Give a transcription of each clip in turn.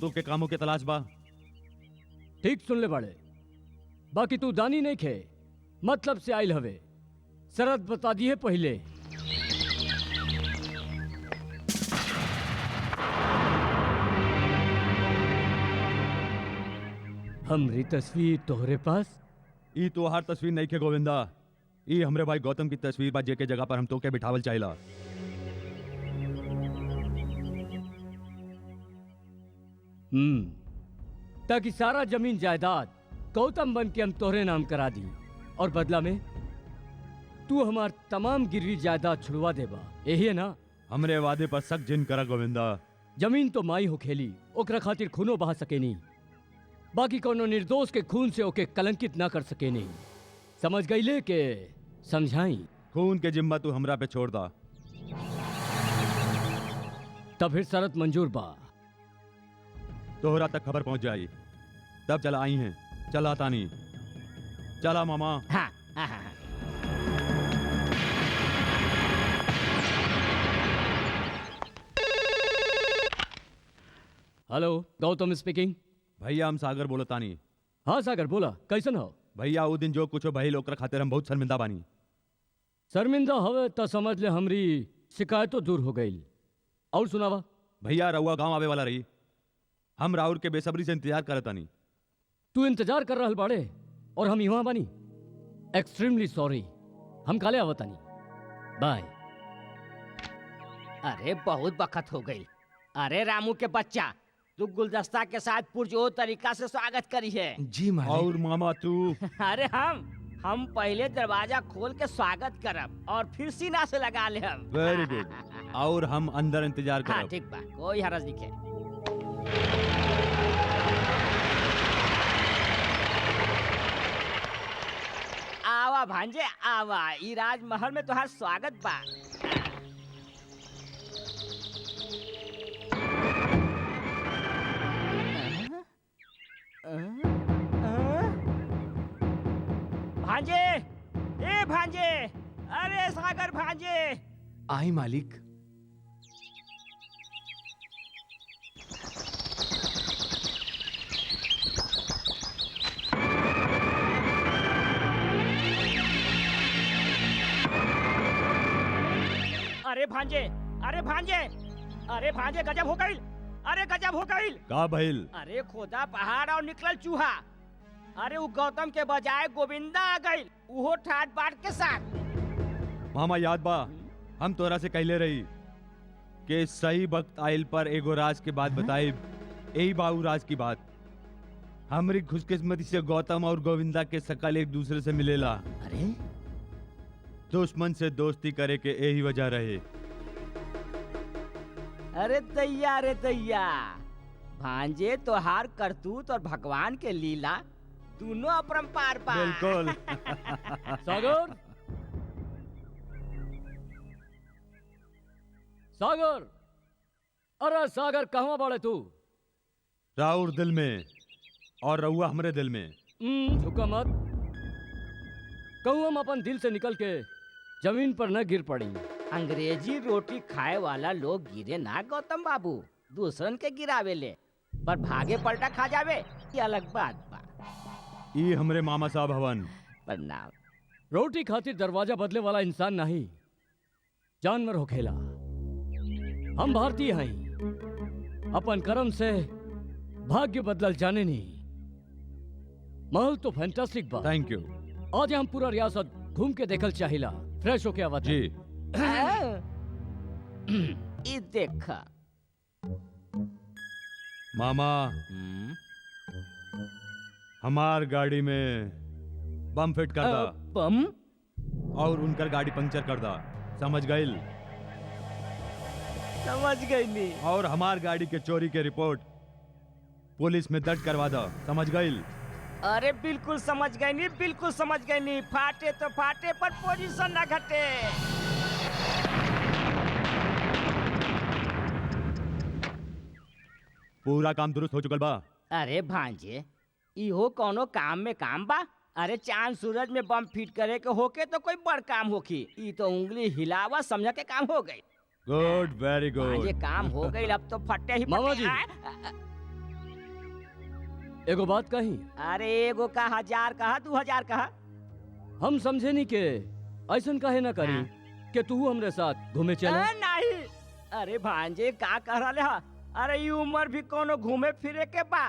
तू के कामों के तलाश बा। ठीक सुन ले बड़े, बाकी तू दानी नहीं खे, मतलब से आइल हवे। शरत बता दी है पहले। हमरी तस्वीर तोहरे पास? ई तो हर तस्वीर नहीं के गोविंदा, ई हमरे भाई गौतम की तस्वीर बा, जेके जगह पर हम तो के बिठावल चाहिला। ताकि सारा जमीन जायदाद गौतम बन के हम तोहरे नाम करा दी, और बदला में तू हमार तमाम गिरवी जायदाद छुड़वा देबा, यही है ना? हमरे वादे पर सख्त जिन करा गोविंदा। जमीन तो माई हो खेली, ओकरा खातिर खूनो बहा सके नहीं, बाकी कोनो निर्दोष के खून से ओके कलंकित ना कर सके नहीं। समझ गईले के समझाई? खून के जिम्मा तू हमरा पे छोड़ दा। तब फिर शरत मंजूर बा। तोहरा तक खबर पहुंच जाई, तब चला आई हैं। चला तानी, चला मामा। हाँ, हाँ, हाँ। Hello, Gautam speaking. भैया हम सागर बोलो तानी। हाँ सागर बोला, कैसन हो? भैया वो दिन जो कुछ भइल ओकरा खातिर हम बहुत शर्मिंदा बानी। शर्मिंदा हवे तो समझ ले हमरी शिकायतों दूर हो गई। और सुनावा। भैया रउआ गांव आवे वाला रही, हम राउर के बेसब्री से इंतजार करत तानी। तू इंतजार कर रहल बाड़े और हम यहाँ बानी। एक्सट्रीमली सॉरी, हम काले आवतानी। बाय। अरे बहुत बखत हो गई। अरे रामू के बच्चा, तू गुलदस्ता के साथ पुरजोर तरीका से स्वागत करी है। जी मालिक। और मामा तू? अरे हम पहले दरवाजा खोल के स्वागत करब और फिर सीना से लगा ले हम। Very good. और हम अंदर इंतजार हाँ करब। ठीक बा, कोई हरज नहीं है। आवा भांजे आवा, ई राजमहल में तुहार स्वागत बा। भांजे, ए भांजे, अरे सागर भांजे। आई मालिक। अरे भांजे, अरे भांजे, अरे भांजे, गजब हो गई। अरे गजब हो गई। का भइल? अरे खोदा पहाड़ और निकलल चूहा। अरे वो गौतम के बजाय गोविंदा आ गई, वो ठाट बाट के साथ। मामा याद बा, हम तोरा से कहले रही कि सही वक्त आइल पर एगो राज के बात बताई। यही बाऊ राज की बात। हमरी खुशकिस्मती से गौतम और गोविंदा के शकल एक दूसरे से मिलेला। अरे दुश्मन से दोस्ती करे के यही वजह रहे। अरे दैया, रे दैया, भांजे तोहार करतूत और भगवान के लीला दोनों अपरंपार बा। बिल्कुल। सागर, सागर, अरे सागर कहाँ बाड़े तू? राउर दिल में और रउआ हमरे दिल में। झुका मत। कहूँ हम अपन दिल से निकल के जमीन पर न गिर पड़ी। अंग्रेजी रोटी खाए वाला लोग गिरे ना गौतम बाबू, दूसरन के गिरावे ले, पर भागे पलटा खा जावे ये अलग बात बा। ई हमरे मामा साहब हवन। प्रणाम। रोटी खातिर दरवाजा बदले वाला इंसान नहीं, जानवर हो खेला। हम भारतीय हैं, अपन कर्म से भाग्य बदलल जाने नहीं। महल तो फैंटास्टिक बा। थैंक यू आज हम पूरा रियासत घूम के देखल चाहिला। फ्रेश होके आवा जी। ई देखा मामा, हमार गाड़ी में बम फिट कर दा बम। और उनकर गाड़ी पंक्चर कर दा। समझ गइल? समझ गई नी। और हमार गाड़ी के चोरी के रिपोर्ट पुलिस में दर्ज करवा दा। समझ गइल? अरे बिल्कुल समझ गई नी, बिल्कुल समझ गई नी। फाटे तो फाटे पर पोजीशन ना घटे। पूरा काम दुरुस्त हो चुकल बा। अरे भांजे, इहो कोनो काम में काम बा। अरे चांद सूरज में बम फिट करे के होके तो कोई बड़ काम होखी। ई तो उंगली हिलावा समझ के काम हो गई। गुड, वेरी भांजे गुड। काम हो गई, अब तो फटे ही मामा फटे। जी। एगो बात कही, अरे एगो का 1000 कहा 2000 कहा। हम समझे नहीं के ऐसन काहे ना करी कि तू हमरे साथ घूमे चला। नहीं, अरे भांजे का कह रहा है? अरे ये उम्र भी कोनो घूमे फिरे के बा।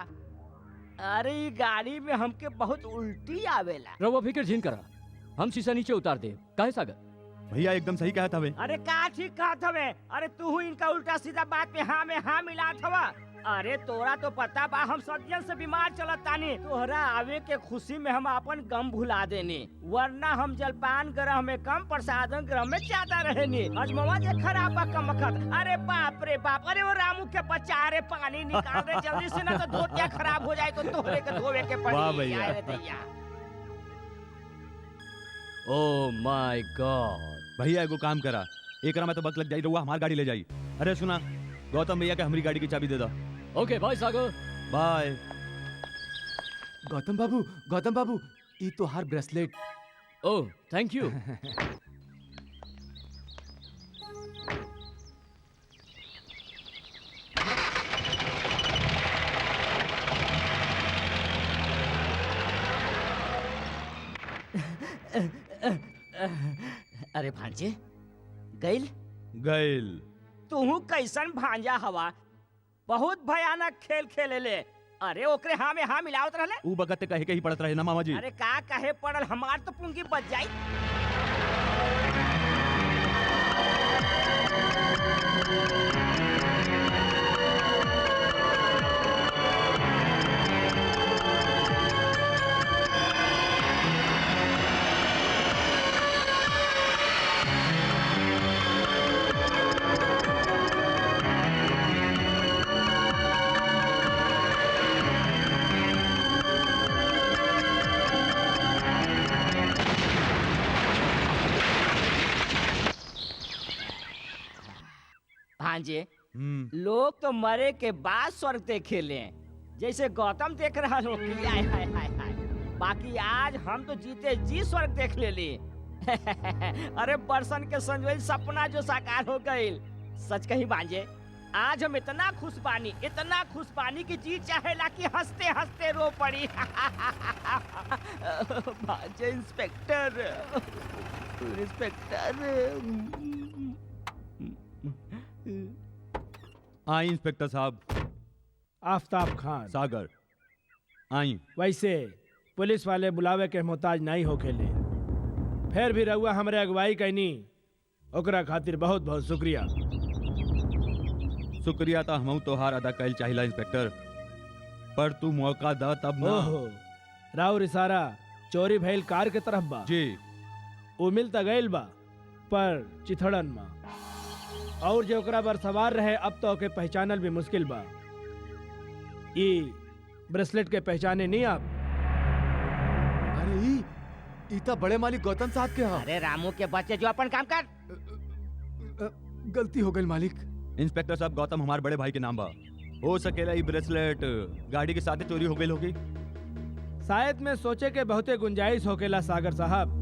अरे ये गाड़ी में हमके बहुत उल्टी आवेला। रवा फिक्र झीन करा, हम शीशा नीचे उतार दे। काहे सागर? भैया एकदम सही कहा था वे। अरे का ठीक कहत हवे? अरे तू इनका उल्टा सीधा बात में हाँ मिलात हवा। अरे तोरा तो पता बा हम सदियन से बीमार चलत तानी। तोहरा आवे के खुशी में हम अपन गम भुला देनी, वरना हम जलपान ग्रह में कम प्रसादन ग्रह में ज्यादा रहेनी। अजमवा जे खराब बा कम वक्त। अरे बाप रे बाप, अरे वो रामू के बच्चा, अरे पानी निकाल दे जल्दी से, ना तो धोतिया खराब हो जाए तो तोहरे के धोवे के पड़ी। वाह भैया। अरे दैया। Oh my God. भैया एगो काम करा, एकरा में तो वक्त लग जाई, रहुआ हमार गाड़ी ले जाई। अरे सुना, गौतम भैया के हमारी गाड़ी की चाबी दे दो। ओके बाय सागर। बाय। गौतम बाबू, ई तो हार ब्रेसलेट। Oh thank you. अरे भांजे गइल? गइल। तू कैसन भांजा हवा, बहुत भयानक खेल खेले ले। अरे ओकरे हाँ में हाँ मिलावत रहले। ऊ बगत कहे के ही पड़त रहे ना मामा जी। अरे का कहे पड़ल, हमार तो पुंगी बच जाई। भांजे, लोग तो मरे के बाद स्वर्ग देखे ले, जैसे गौतम देख रहा हो कि हाय हाय हाय हाय। बाकी आज हम तो जीते जी स्वर्ग देख ले ली। अरे बरसन के संजोई सपना जो साकार हो गई। सच कही भांजे, आज हम इतना खुश बानी कि जी चाहेला कि हंसते हंसते रो पड़ी। भांजे इंस्पेक्टर। आई इंस्पेक्टर साहब। आफताब खान। सागर। आई। वैसे पुलिस वाले बुलावे के मोहताज नहीं हो खेले, फिर भी रहुआ हमरे अगुवाई कैनी, ओकरा खातिर बहुत बहुत शुक्रिया। शुक्रिया तो हम तोहार अदा कैल चाहिला इंस्पेक्टर, पर तू मौका द तब ना। ओहो, राउर इशारा चोरी भइल कार के तरफ बा। जी। वो मिल त गइल बा, पर चिथड़न में, और जो ओकरा पर सवार रहे अब तो ओके पहचानल भी मुश्किल बा। ई ब्रेसलेट के पहचाने नहीं आप? अरे ई तो बड़े मालिक गौतम साहब के हाँ। अरे रामू के बच्चे, जो अपन काम कर। गलती हो गई मालिक। इंस्पेक्टर साहब, गौतम हमारे बड़े भाई के नाम बा। हो सकेला ये ब्रेसलेट गाड़ी के साथ चोरी हो गई होगी। शायद में सोचे के बहुते गुंजाइश होकेला सागर साहब।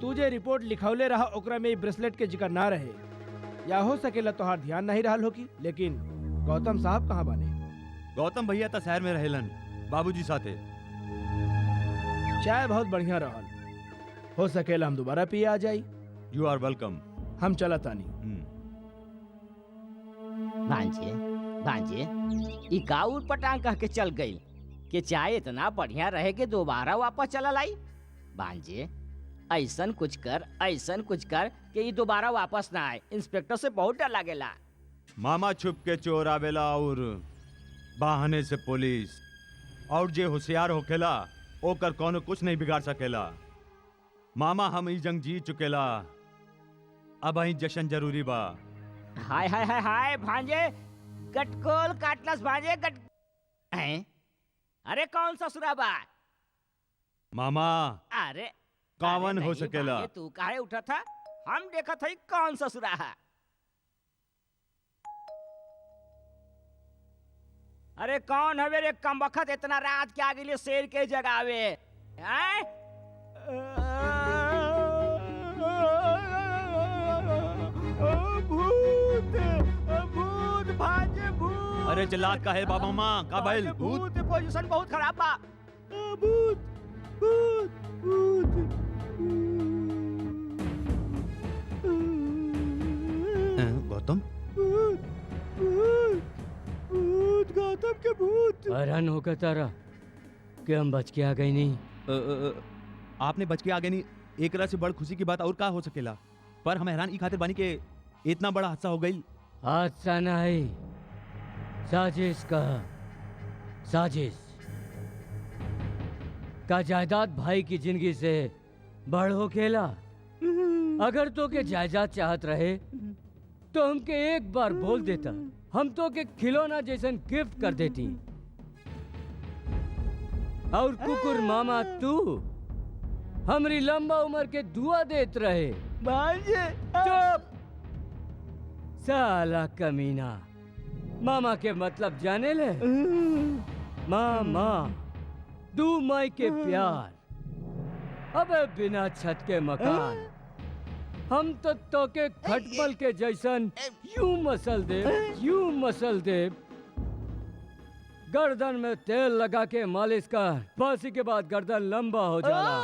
तुझे रिपोर्ट लिखौले रहा, ओकरा में ई ब्रेसलेट के जिक्र ना रहे, या हो सकेला तोहार ध्यान नहीं रहल होगी। लेकिन गौतम साहब कहाँ बने? गौतम भैया तो शहर में रहेलन बाबूजी साथे। चाय बहुत बढ़िया रहल, हो सकेला हम दोबारा पिए आ जाई। You are welcome. हम चला तानी। भांजे ई गाउर पटांग कह के चल गई कि चाय इतना बढ़िया रहे कि दोबारा वापस चला लाई। भांजे ऐसन कुछ कर कि ये दोबारा वापस ना आए। इंस्पेक्टर से बहुत डर लागेला। मामा छुप के चोर आवेला और बहाने से पुलिस, और जे होशियार होखेला ओकर कोनो कुछ नहीं बिगाड़ सकेला। मामा हम ई जंग जीत चुकेला, अब ही जश्न जरूरी बा। हाय हाय हाय हाय भांजे, गटकोल काटलस भांजे गट। हैं? अरे कौन ससुरा बा? मामा अरे कावन अरे हो नहीं सकेला। भांजे, तू काहे उठा था? हम देखा था कौन ससुरा है। अरे कौन हवे रे कमबख्त, इतना रात के आगे लिए शेर के जगावे हैं? भूत भूत भांजे भूत। अरे चिल्लात का है बाबा माँ का बैल बाजे, भूत। भूत पोजीशन बहुत खराब बा। भूत भूत भूत गौतम भूत भूत भूत गौतम के भूत। हैरान होकर तारा कि हम बच के आ गई नहीं। आपने बच के आगे नहीं, एक तरह से बड़ खुशी की बात और का हो सकेला, पर हम हैरान ई खातिर बानी के इतना बड़ा हादसा हो गई। हादसा नहीं, साजिश का साजिश का जायदाद भाई की जिंदगी से बड़ हो खेला। अगर तो के जायदाद चाहत रहे तो हमके एक बार बोल देता, हम तो के खिलौना जैसन गिफ्ट कर देती। और कुकुर मामा तू हमरी लंबा उम्र के दुआ देत रहे। भांजे चुप साला कमीना, मामा के मतलब जाने ले? मामा दू माई के प्यार, अबे बिना छत के मकान, हम तो तोके खटमल के जैसन यूं मसल दे, यूं मसल दे। गर्दन में तेल लगा के मालिश कर, फांसी के बाद गर्दन लंबा हो जाला।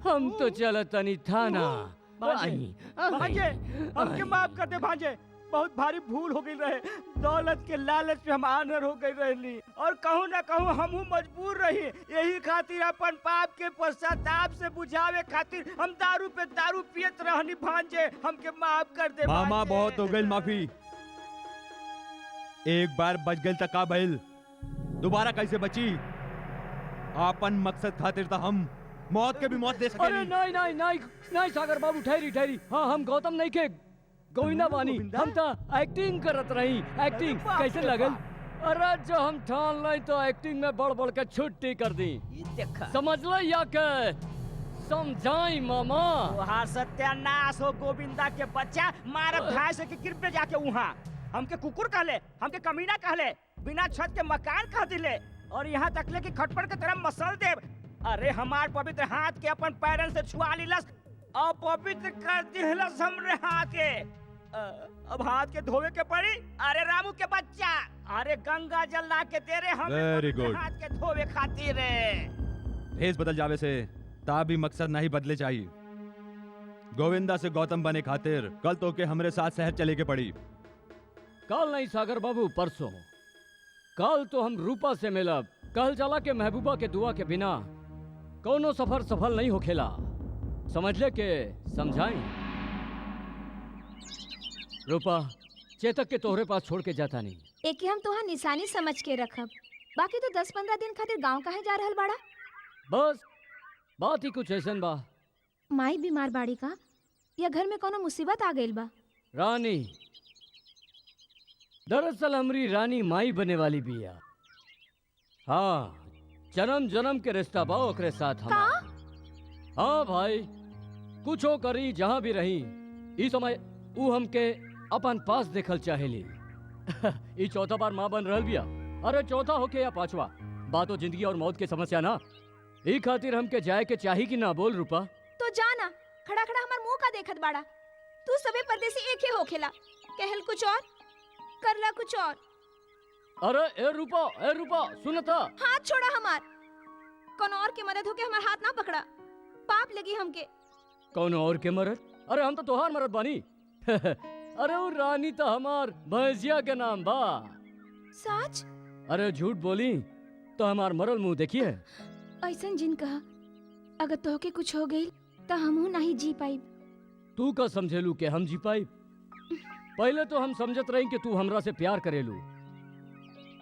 हम तो चलतनी थाना। भांजे भांजे हमके माफ कर दे भांजे, बहुत भारी भूल हो गई रहे। दौलत के लालच में हम आनर हो गई रहली, और कहूँ ना कहूँ हम मजबूर रही। यही खातिर अपन पाप के पश्चाताप से बुझावे खातिर हम दारू पे दारू पियत रहनी। भांजे हमके माफ कर दे मामा भांजे। बहुत हो गई माफी, एक बार बच गई तक का बैल दोबारा कैसे बची? आपन मकसद खातिर था हम मौत के भी मौत दे सके। अरे नहीं नहीं नहीं नहीं सागर बाबू, ठहरी ठहरी। हाँ हम गौतम नहीं के गोविंदा बानी, हम तो एक्टिंग करत रही। एक्टिंग बाप कैसे रे लगल? बाप। अरे जो हम ठान लाई तो एक्टिंग में बढ़ बढ़ के छुट्टी कर दी। ये देखा समझ लो या के समझाई मामा। तोहार सत्यानाश हो गोविंदा के बच्चा। मारब घाय से कि गिर पे जाके वहाँ हमके कुकुर कहले, हमके कमीना कहले, बिना छत के मकान कह दिले, और यहाँ तकले की खटपट के तरह मसल दे। अरे हमार पवित्र हाथ के अपन पैरन से छुआ लीलस और पवित्र कर दिलस हमरे हाथ के। अब हाथ के धोवे के पड़ी। अरे रामू के बच्चा, अरे गंगा जल ला के दे रे हम Very good. हाथ के धोवे खातिर रे। भेष बदल जावे से ता भी मकसद नहीं बदले चाहिए। गोविंदा से गौतम बने खातिर कल तो के हमरे साथ शहर चले के पड़ी। कल नहीं सागर बाबू, परसों। कल तो हम रूपा से मिलब। कल चला के महबूबा के दुआ के बिना कोनो सफर सफल नहीं हो खेला। समझ ले के समझाई। रूपा चेतक के तोहरे पास छोड़ के जाता नहीं। एके हम तोहार निशानी समझ के रखब, बाकी तो 10-15 दिन खातिर गांव काहे जा रहल बाड़ा? बस बात ही कुछ ऐसन बा। माई बीमार बाड़ी का, या घर में कोनो मुसीबत आ गइल बा? रानी, दरअसल हमरी रानी माई बने वाली बिया। हाँ, जन्म जन्म के रिश्ता बा ओकरे साथ हमार। हाँ भाई, कुछ हो करी जहाँ भी रही, इस समय ऊ हमके अपन पास देखल चाहेली। ई चौथा बार माँ बन रहल बिया। अरे चौथा होके या पांचवा, बात तो जिंदगी और मौत के समस्या ना। ई खातिर हमके जाए के चाही कि ना? बोल रूपा। तो जाना, खड़ा खड़ा हमार मुंह का देखत बाड़ा। तू सबे परदेसी एक ही होखेला, कहल कुछ और करला कुछ और। अरे ए रूपा सुनता। हाथ छोड़ा हमार। कोनो और के मदद होके हमार हाथ ना पकड़ा, पाप लगी हमके। कौन और के मरद? अरे हम तो तोहार मरद बानी। अरे वो रानी तो हमार भैंसिया के नाम बा। सच? अरे झूठ बोली तो हमार मरल मुंह देखिए। ऐसन जिन कहा, अगर तोहके कुछ हो गई तो हमहू नहीं जी पाई। तू का समझेलू के हम जी पाई? पहले तो हम समझत रही कि तू हमरा से प्यार करेलू,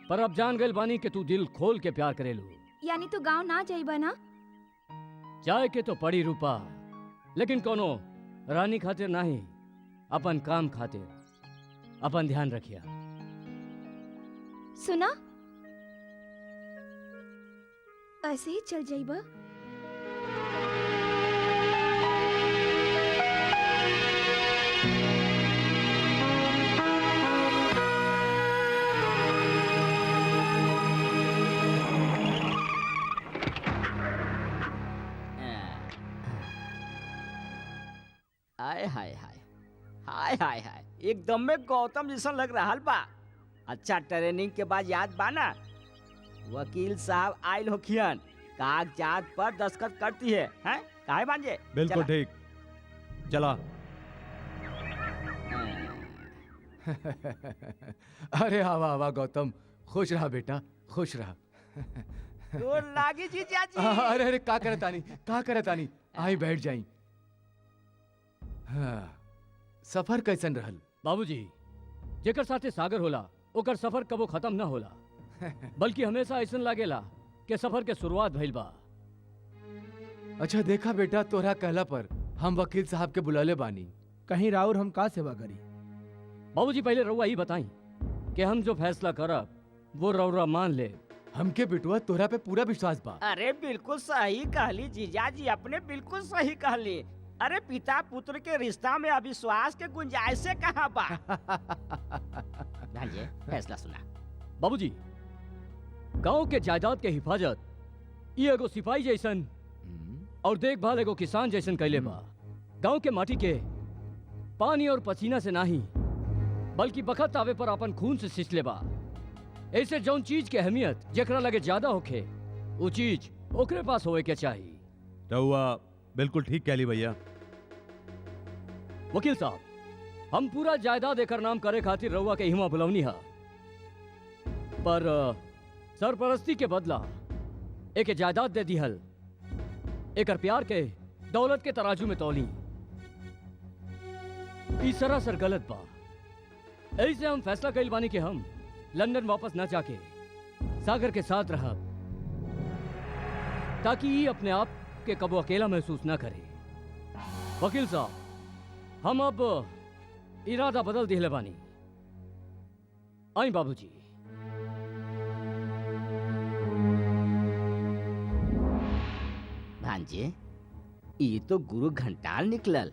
पर अब जान गइल बानी कि तू दिल खोल के प्यार करेलू। यानी तू गांव ना जाइबा ना? जाए के तो पड़ी रूपा, लेकिन कोनो रानी खातिर नहीं, अपन काम खातिर। अपन ध्यान रखिया। सुना, ऐसे ही चल जाइबा? हाय हाय हाय हाय हाय हाय, एकदम में गौतम जैसा लग रहा बा। अच्छा ट्रेनिंग के बाद याद बाना वकील साहब आयल होखियन कागजात पर दस्तखत करती है हैं काहे भांजे बिल्कुल चला। ठीक। चला। अरे आवा आवा गौतम, खुश रहा बेटा, खुश रहा। तो लागी जी चाची अरे अरे का करत आनी आई बैठ जाई। हाँ, सफर कैसन रहल? बाबूजी, जेकर साथे सागर होला ओकर सफर कबो खत्म ना होला, बल्कि हमेशा ऐसा लागेला कि सफर के शुरुआत भइल बा। अच्छा देखा बेटा, तोरा कहला पर हम वकील साहब के बुलाले बानी। कहीं राउर हम का सेवा करी? बाबूजी पहले रउआ ही बताई कि हम जो फैसला करब वो रउरा मान ले। हमके बिटुआ तोरा पे पूरा विश्वास बा। अरे बिल्कुल सही कहली जीजाजी, अपने बिल्कुल सही कहली। अरे पिता पुत्र के रिश्ता में अविश्वास के गुंजाइश कहाँ बा? भांजे फैसला सुना। बाबूजी, गांव के जायदाद के हिफाजत ये एगो सिपाही जैसन और देखभाल एगो किसान जैसन कैले बा। गांव के माटी के पानी और पसीना से नहीं बल्कि बखत आवे पर अपन खून से सिंचले बा। ऐसे जौन चीज के अहमियत जेकरा लगे ज्यादा होखे वो चीज ओकरे पास होए के चाहिए। रहुआ बिल्कुल ठीक कहली भैया। वकील साहब, हम पूरा जायदाद एकर नाम करे खातिर रउआ के हिमा बुलवनी हा, पर सरपरस्ती के बदला एक जायदाद दे दिहल एकर प्यार के दौलत के तराजू में तौली। ई सरासर गलत बा। ऐसे हम फैसला कइल बानी कि हम लंदन वापस न जाके सागर के साथ रहब, ताकि ई अपने आप के कबो अकेला महसूस ना करे। वकील साहब, हम अब इरादा बदल दिले बानी। आई बाबूजी। भांजे ये तो गुरु घंटाल निकलल।